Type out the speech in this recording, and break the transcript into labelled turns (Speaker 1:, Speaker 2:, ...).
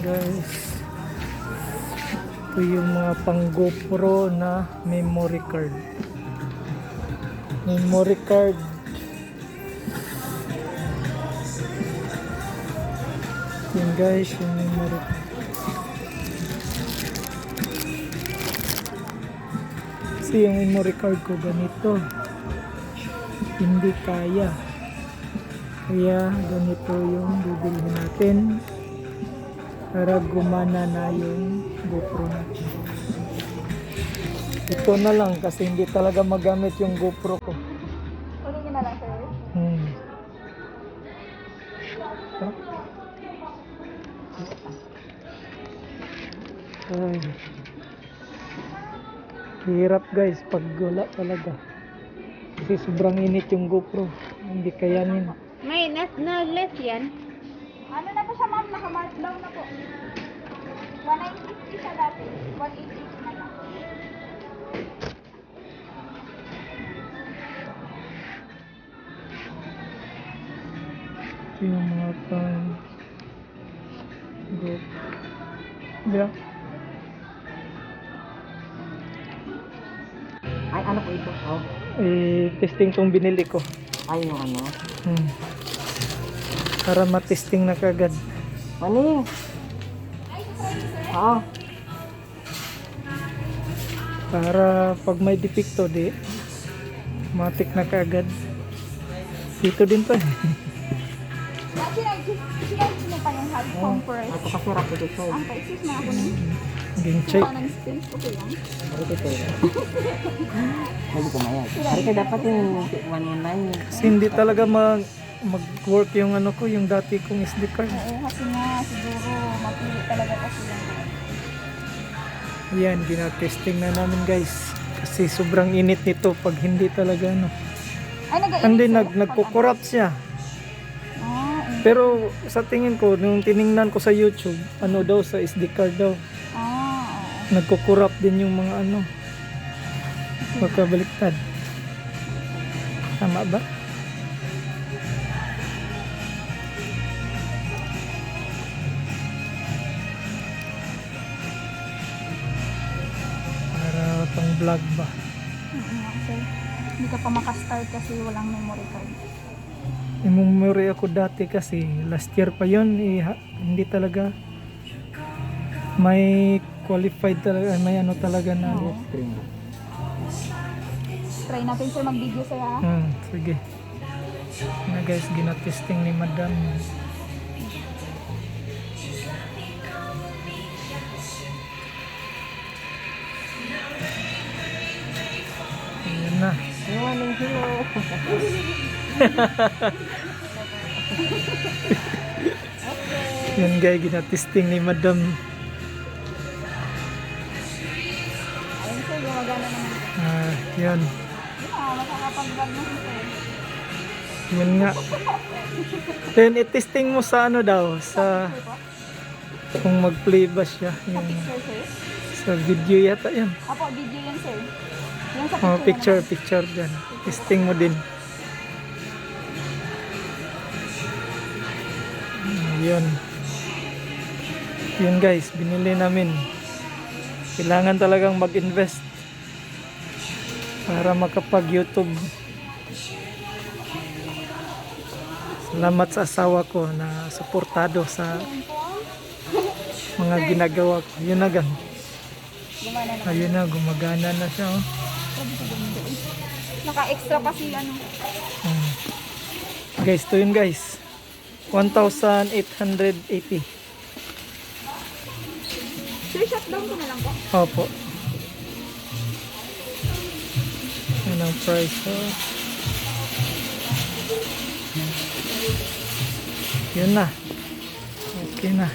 Speaker 1: Guys, ito yung mga pang GoPro na memory card. Memory card. Yan guys, yung memory card. Kasi yung memory card ko ganito, hindi kaya. Kaya ganito yung bibilhin natin para gumana na yung GoPro natin. Ito na lang kasi hindi talaga magamit yung GoPro ko.
Speaker 2: Kunin na lang, sir.
Speaker 1: Ay. Hirap guys pag wala talaga. Kasi sobrang init yung GoPro. Hindi kayanin.
Speaker 2: May na-less yan. Ano na po siya, ma'am? Naka-mark down na po. 190 siya dati. 180 na lang.
Speaker 1: Ito yung mga pang GoPro. Yeah.
Speaker 3: Ay, ano po ito? Oh.
Speaker 1: Testing tong binili ko.
Speaker 3: Ay, yung ano?
Speaker 1: Para matesting na kagad.
Speaker 3: Mani? Oo.
Speaker 1: Para pag may depekto di matik na kagad. Dito din pa.
Speaker 2: Sinayos mo pa yung hard compress.
Speaker 3: Ito kasi rock ito, sir.
Speaker 2: Ang pa-exist na ako nun.
Speaker 1: Ging check.
Speaker 2: Ng space, okay lang.
Speaker 3: Ito, sir. Hindi ko mayag. Ay, kaya dapat yung 119.
Speaker 1: Kasi hindi talaga mag-work yung ano ko, yung dati kong SD card.
Speaker 2: Oo, kasi nga, siguro, mapili talaga kasi yan.
Speaker 1: Yan, ginatesting na namin guys. Kasi sobrang init nito pag hindi talaga ano.
Speaker 2: Ay,
Speaker 1: Hindi,
Speaker 2: nag-init
Speaker 1: nagkukurap siya. Pero sa tingin ko, nung tiningnan ko sa YouTube, ano daw sa SD card daw, nagkukurap din yung mga ano, magkabaliktad. Tama ba? Para pang vlog ba?
Speaker 2: Kasi hindi ka pa makastart kasi walang memory card.
Speaker 1: Memory ako dati kasi last year pa yun, hindi talaga may qualified talaga, may ano talaga na.
Speaker 2: Try natin sir mag-video sa'yo ha.
Speaker 1: Sige. Na guys, ginatesting ni madam. Ayan na.
Speaker 3: Yung hello.
Speaker 1: Yan guys, ginatesting ni madam.
Speaker 2: Ayun sir, gumagana naman.
Speaker 1: Yan.
Speaker 2: Makakapag-vlog na sir.
Speaker 1: Yan nga. Then i-testing mo sa ano daw, sa kung mag-play ba siya.
Speaker 2: Sa
Speaker 1: Yung,
Speaker 2: picture sir.
Speaker 1: sa video yata yan.
Speaker 2: Apo, video yan sir. Yung sa
Speaker 1: Oh,
Speaker 2: picture.
Speaker 1: picture dyan. Testing mo din. Yun. Yun guys, binili namin. Kailangan talagang mag-invest para makapag-YouTube. Salamat sa asawa ko na suportado sa mga ginagawa ko. Yun na gang.
Speaker 2: Gumana na.
Speaker 1: Ayun na, gumagana na siya. Oh.
Speaker 2: Naka-extra kasi ano.
Speaker 1: Guys, ito yun guys. 1,880.
Speaker 2: Sir, shutdown ko na lang po.
Speaker 1: Opo. Yan ang price. Oh. Yun na. Okay na.